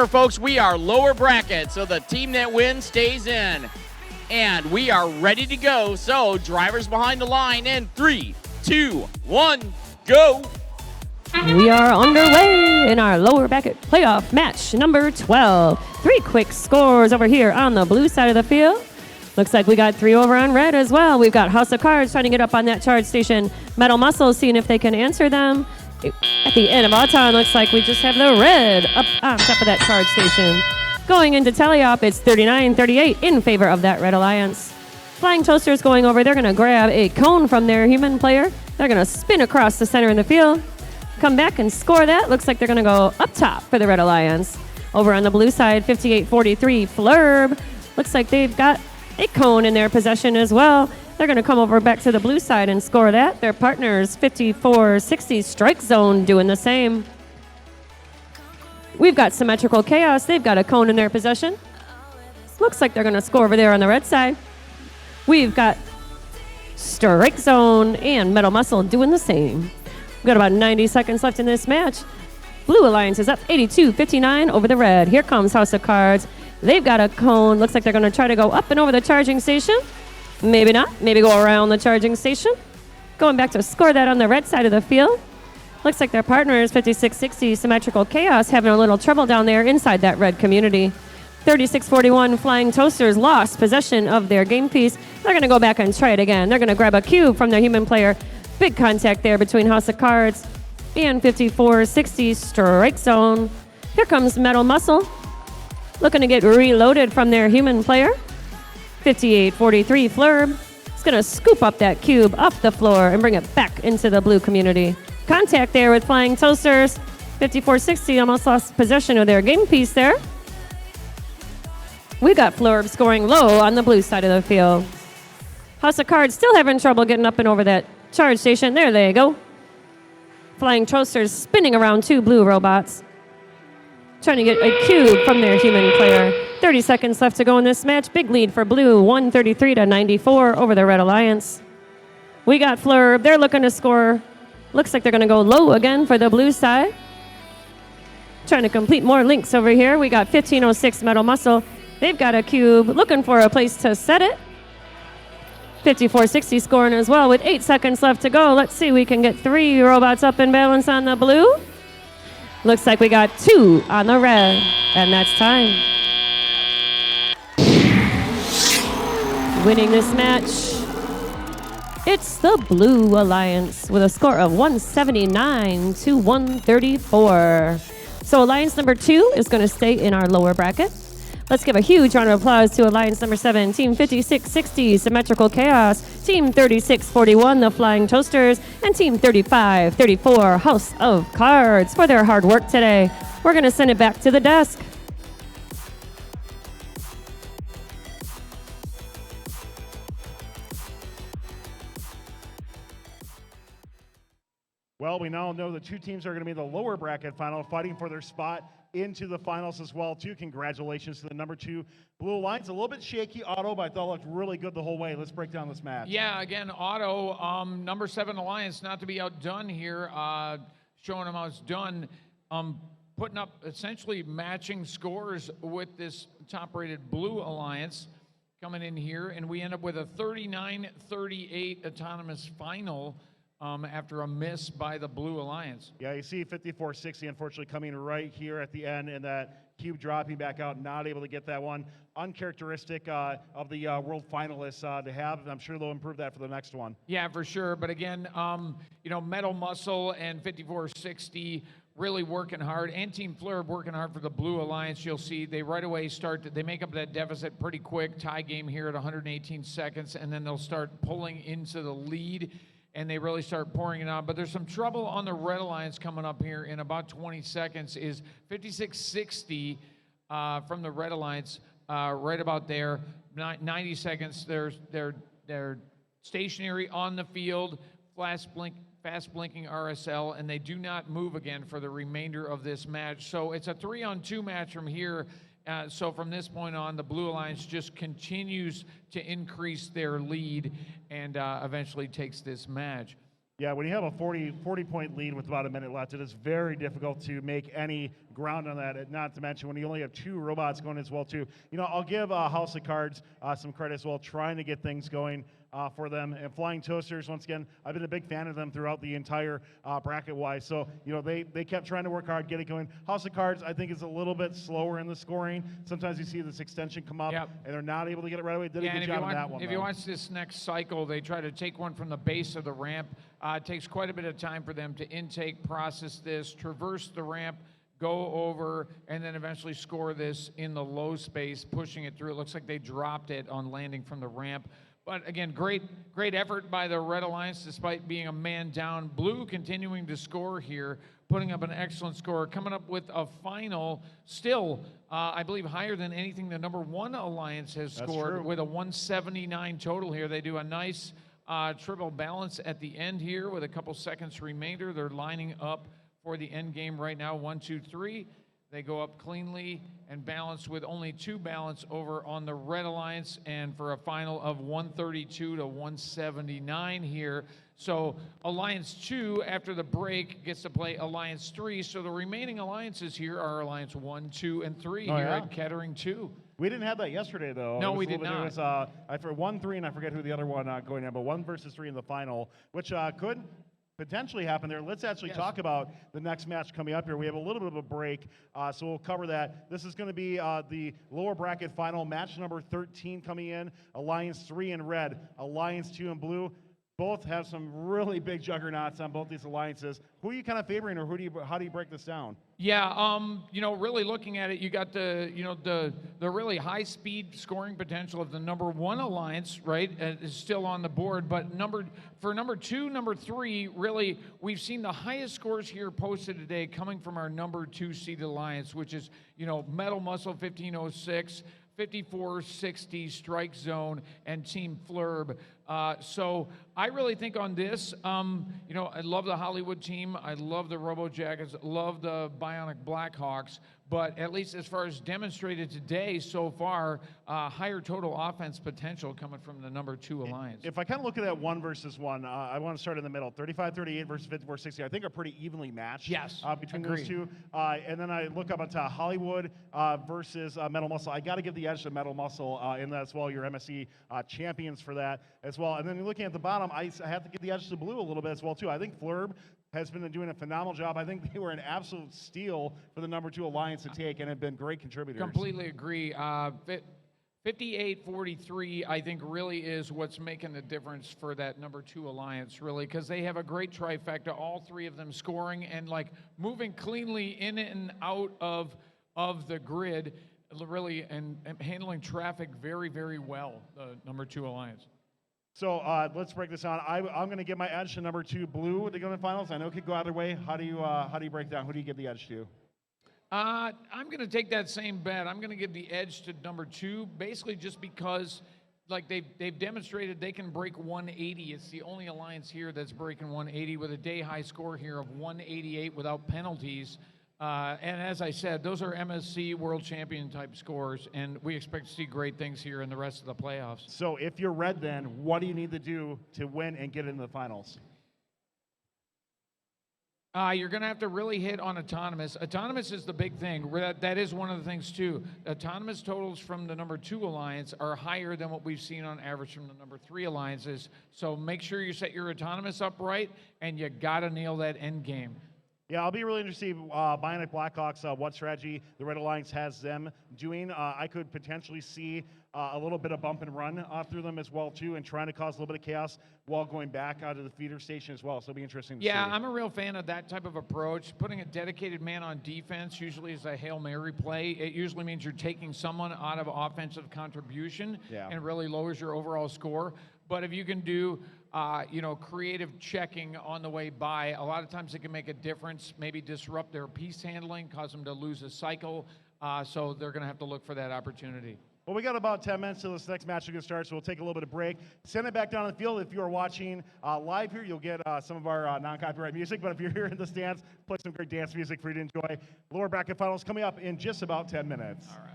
Folks, we are lower bracket, so the team that wins stays in. And we are ready to go. So drivers behind the line in 3, 2, 1, go. We are underway in our lower bracket playoff match number 12. 3 quick scores over here on the blue side of the field. Looks like we got 3 over on red as well. We've got House of Cards trying to get up on that charge station. Metal Muscle seeing if they can answer them. At the end of our time, looks like we just have the red up on top of that charge station. Going into teleop, it's 39-38 in favor of that Red Alliance. Flying Toasters going over. They're going to grab a cone from their human player. They're going to spin across the center in the field. Come back and score that. Looks like they're going to go up top for the Red Alliance. Over on the blue side, 58-43 Flurb. Looks like they've got a cone in their possession as well. They're going to come over back to the blue side and score that. Their partners, 54-60 Strike Zone, doing the same. We've got Symmetrical Chaos. They've got a cone in their possession. Looks like they're going to score over there on the red side. We've got Strike Zone and Metal Muscle doing the same. We've got about 90 seconds left in this match. Blue Alliance is up 82-59 over the red. Here comes House of Cards. They've got a cone. Looks like they're going to try to go up and over the charging station. Maybe not. Maybe go around the charging station. Going back to score that on the red side of the field. Looks like their partners, 56-60 Symmetrical Chaos, having a little trouble down there inside that red community. 36-41 Flying Toasters lost possession of their game piece. They're going to go back and try it again. They're going to grab a cube from their human player. Big contact there between House of Cards and 54-60 Strike Zone. Here comes Metal Muscle. Looking to get reloaded from their human player. 58-43 Flurb is going to scoop up that cube off the floor and bring it back into the blue community. Contact there with Flying Toasters. 54-60 almost lost possession of their game piece there. We got Flurb scoring low on the blue side of the field. House of Cards still having trouble getting up and over that charge station. There they go. Flying Toasters spinning around 2 blue robots. Trying to get a cube from their human player. 30 seconds left to go in this match. Big lead for blue, 133-94 over the Red Alliance. We got Flurb. They're looking to score. Looks like they're going to go low again for the blue side. Trying to complete more links over here. We got 1506 Metal Muscle. They've got a cube. Looking for a place to set it. 54-60 scoring as well with 8 seconds left to go. Let's see, we can get 3 robots up in balance on the blue. Looks like we got 2 on the red, and that's time. Winning this match, it's the Blue Alliance with a score of 179-134. So Alliance number 2 is going to stay in our lower bracket. Let's give a huge round of applause to Alliance number 7, Team 56-60, Symmetrical Chaos, Team 36-41, the Flying Toasters, and Team 35-34, House of Cards for their hard work today. We're going to send it back to the desk. Well, we now know the 2 teams are going to be in the lower bracket final, fighting for their spot into the finals as well, too. Congratulations to the number 2 Blue Alliance. A little bit shaky, Otto, but I thought it looked really good the whole way. Let's break down this match. Yeah, again, Otto, number 7 Alliance, not to be outdone here, showing them how it's done, putting up essentially matching scores with this top-rated Blue Alliance coming in here, and we end up with a 39-38 autonomous final after a miss by the Blue Alliance. Yeah, you see 54-60 unfortunately coming right here at the end, and that cube dropping back out, not able to get that one. Uncharacteristic of the world finalists to have. I'm sure they'll improve that for the next one. Yeah, for sure. But again, you know, Metal Muscle and 54-60 really working hard, and Team Flurb working hard for the Blue Alliance. You'll see they right away they make up that deficit pretty quick. Tie game here at 118 seconds, and then they'll start pulling into the lead, and they really start pouring it on. But there's some trouble on the Red Alliance coming up here in about 20 seconds. Is 56-60 from the Red Alliance, right about there. 90 seconds, they're stationary on the field, fast blinking RSL, and they do not move again for the remainder of this match. So it's a 3-on-2 match from here. So from this point on, the Blue Alliance just continues to increase their lead and eventually takes this match. Yeah, when you have a 40-point lead with about a minute left, it is very difficult to make any ground on that. Not to mention when you only have 2 robots going as well too. You know, I'll give House of Cards some credit as well, trying to get things going for them. And Flying Toasters, once again, I've been a big fan of them throughout the entire bracket-wise. So, you know, they kept trying to work hard, get it going. House of Cards, I think, is a little bit slower in the scoring. Sometimes you see this extension come up, and they're not able to get it right away. Did a good job on that one, if you watch this next cycle, they try to take one from the base of the ramp. It takes quite a bit of time for them to intake, process this, traverse the ramp, go over, and then eventually score this in the low space, pushing it through. It looks like they dropped it on landing from the ramp. But again, great effort by the Red Alliance despite being a man down. Blue continuing to score here, putting up an excellent score, coming up with a final still, I believe, higher than anything the number 1 Alliance has scored with a 179 total here. They do a nice triple balance at the end here with a couple seconds remainder. They're lining up for the end game right now, 1, 2, 3. They go up cleanly and balance with only 2 balance over on the Red Alliance, and for a final of 132 to 179 here. So Alliance 2, after the break, gets to play Alliance 3. So the remaining alliances here are Alliance 1, 2, and 3 here at Kettering 2. We didn't have that yesterday, though. No, we did not. It was, I for 1, 3, and I forget who the other one going in, but 1 versus 3 in the final, which could potentially happen there. Let's actually talk about the next match coming up here. We have a little bit of a break, so we'll cover that. This is going to be the lower bracket final, match number 13 coming in. Alliance 3 in red, Alliance 2 in blue. Both have some really big juggernauts on both these alliances. Who are you kind of favoring, or how do you break this down? Yeah, you know, really looking at it, you got the really high speed scoring potential of the number 1 alliance, right, is still on the board. But for number 2, number 3, really, we've seen the highest scores here posted today coming from our number 2 seeded alliance, which is, you know, Metal Muscle 1506. 5460 Strike Zone and Team Flurb. So I really think on this, you know, I love the Hollywood team. I love the Robo Jackets, love the Bionic Blackhawks. But at least as far as demonstrated today so far, higher total offense potential coming from the number 2 alliance. If I kind of look at that 1 versus 1, I want to start in the middle. 35-38 versus 54-60, I think are pretty evenly matched. Yes, between those two. And then I look up onto Hollywood versus Metal Muscle. I got to give the edge to Metal Muscle in that as well. Your MSC champions for that as well. And then looking at the bottom, I have to give the edge to Blue a little bit as well too. I think Flurb has been doing a phenomenal job. I think they were an absolute steal for the number 2 alliance to take, and have been great contributors. Completely agree. 58-43, I think, really is what's making the difference for that number 2 alliance, really, because they have a great trifecta, all 3 of them scoring and like moving cleanly in and out of the grid, really, and handling traffic very, very well. The number 2 alliance. So let's break this down. I'm going to give my edge to number 2 Blue to go to the finals. I know it could go either way. How do you break down? Who do you give the edge to? I'm going to take that same bet. I'm going to give the edge to number 2, basically just because, like, they've demonstrated they can break 180. It's the only alliance here that's breaking 180 with a day high score here of 188 without penalties. And as I said, those are MSC World Champion type scores, and we expect to see great things here in the rest of the playoffs. So if you're red, then what do you need to do to win and get into the finals? You're going to have to really hit on autonomous. Autonomous is the big thing. That is one of the things, too. Autonomous totals from the number 2 alliance are higher than what we've seen on average from the number 3 alliances. So make sure you set your autonomous up right, and you got to nail that end game. Yeah, I'll be really interested in Bionic Blackhawks, what strategy the Red Alliance has them doing. I could potentially see a little bit of bump and run through them as well, too, and trying to cause a little bit of chaos while going back out of the feeder station as well. So it'll be interesting to see. Yeah, I'm a real fan of that type of approach. Putting a dedicated man on defense usually is a Hail Mary play. It usually means you're taking someone out of offensive contribution and really lowers your overall score. But if you can do, you know, creative checking on the way by, a lot of times it can make a difference, maybe disrupt their piece handling, cause them to lose a cycle. So they're going to have to look for that opportunity. Well, we got about 10 minutes till this next match is going to start, so we'll take a little bit of break. Send it back down on the field. If you are watching live here, you'll get some of our non-copyright music. But if you're here in the stands, play some great dance music for you to enjoy. Lower bracket finals coming up in just about 10 minutes. All right.